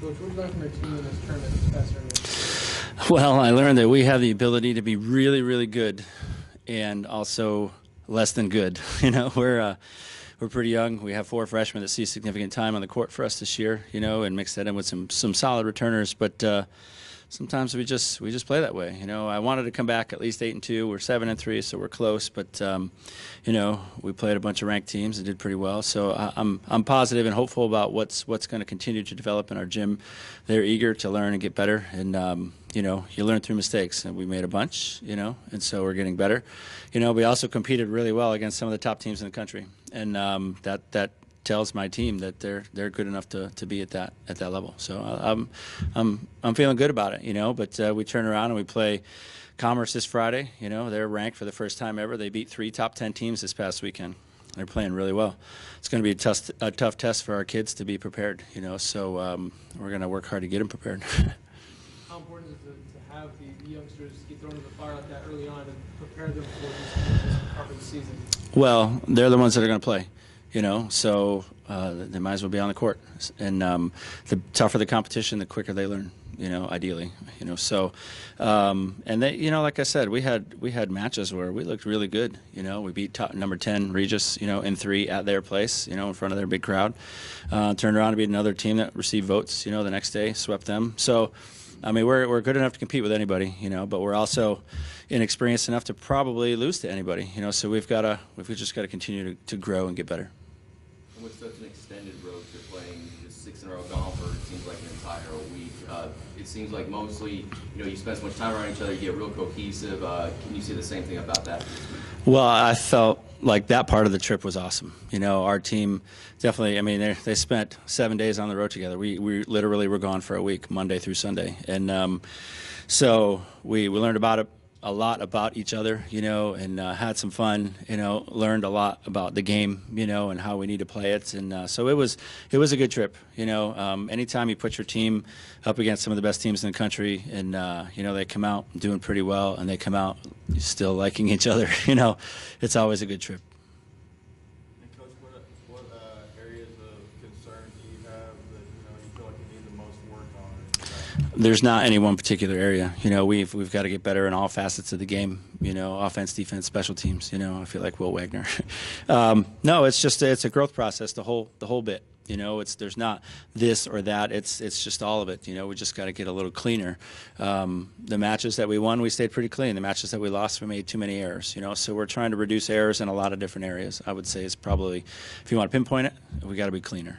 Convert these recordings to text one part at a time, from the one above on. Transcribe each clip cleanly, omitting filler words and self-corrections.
Coach, what did you learn from your team in this tournament this past tournament? Well, I learned that we have the ability to be really, really good and also less than good. We're pretty young. We have 4 freshmen that see significant time on the court for us this year, and mix that in with some solid returners. But sometimes we just play that way. I wanted to come back at least 8-2. We're 7-3, so we're close. But we played a bunch of ranked teams and did pretty well. So I'm positive and hopeful about what's going to continue to develop in our gym. They're eager to learn and get better, and you learn through mistakes, and we made a bunch, and so we're getting better. We also competed really well against some of the top teams in the country, and that tells my team that they're good enough to be at that level. So I'm feeling good about it, But we turn around and we play Commerce this Friday. They're ranked for the first time ever. They beat 3 top 10 teams this past weekend. They're playing really well. It's going to be a tough test for our kids to be prepared. So we're going to work hard to get them prepared. How important is it to have the youngsters get thrown into the fire like that early on and prepare them for this part of the season? Well, they're the ones that are going to play. So they might as well be on the court. And the tougher the competition, the quicker they learn, ideally. So, and they, like I said, we had matches where we looked really good. We beat number 10 Regis, in 3 at their place, in front of their big crowd. Turned around to beat another team that received votes, the next day, swept them. So, we're good enough to compete with anybody, but we're also inexperienced enough to probably lose to anybody, So we've just got to continue to grow and get better. And with such an extended road, you're playing just 6 in a row golf for it seems like an entire week. It seems like mostly, you spend so much time around each other, you get real cohesive. Can you say the same thing about that? Well, I felt like that part of the trip was awesome. Our team definitely, they spent 7 days on the road together. We literally were gone for a week, Monday through Sunday. And so we learned a lot about each other, and had some fun, learned a lot about the game, and how we need to play it. And so it was a good trip, anytime you put your team up against some of the best teams in the country and, they come out doing pretty well and they come out still liking each other, it's always a good trip. And Coach, what areas of concern do you have that, you feel like you need the most work on? There's not any one particular area. We've got to get better in all facets of the game. Offense, defense, special teams. I feel like Will Wagner. No, it's a growth process. The whole bit. There's not this or that. It's just all of it. We just got to get a little cleaner. The matches that we won, we stayed pretty clean. The matches that we lost, we made too many errors. So we're trying to reduce errors in a lot of different areas. I would say is probably, if you want to pinpoint it, we got to be cleaner.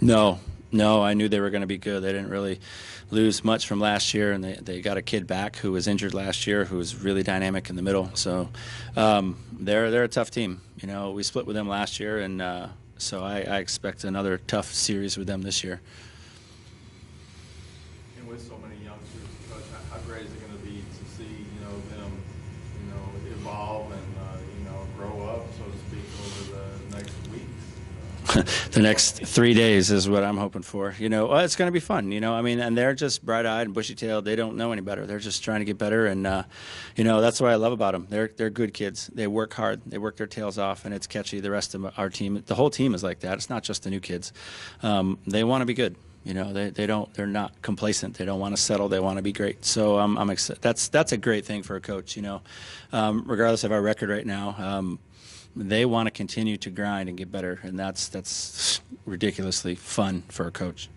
No, I knew they were going to be good. They didn't really lose much from last year, and they got a kid back who was injured last year who was really dynamic in the middle. So they're a tough team. We split with them last year, and so I expect another tough series with them this year. And with so many youngsters, Coach, how great is it going to be to see them evolve and grow up, so to speak, over the next weeks? The next 3 days is what I'm hoping for. It's going to be fun. And they're just bright-eyed and bushy-tailed. They don't know any better. They're just trying to get better, and that's what I love about them. They're good kids. They work hard. They work their tails off, and it's catchy. The rest of our team, the whole team is like that. It's not just the new kids. They want to be good. They're not complacent. They don't want to settle. They want to be great. So I'm excited. That's a great thing for a coach. Regardless of our record right now. They want to continue to grind and get better, and that's ridiculously fun for a coach.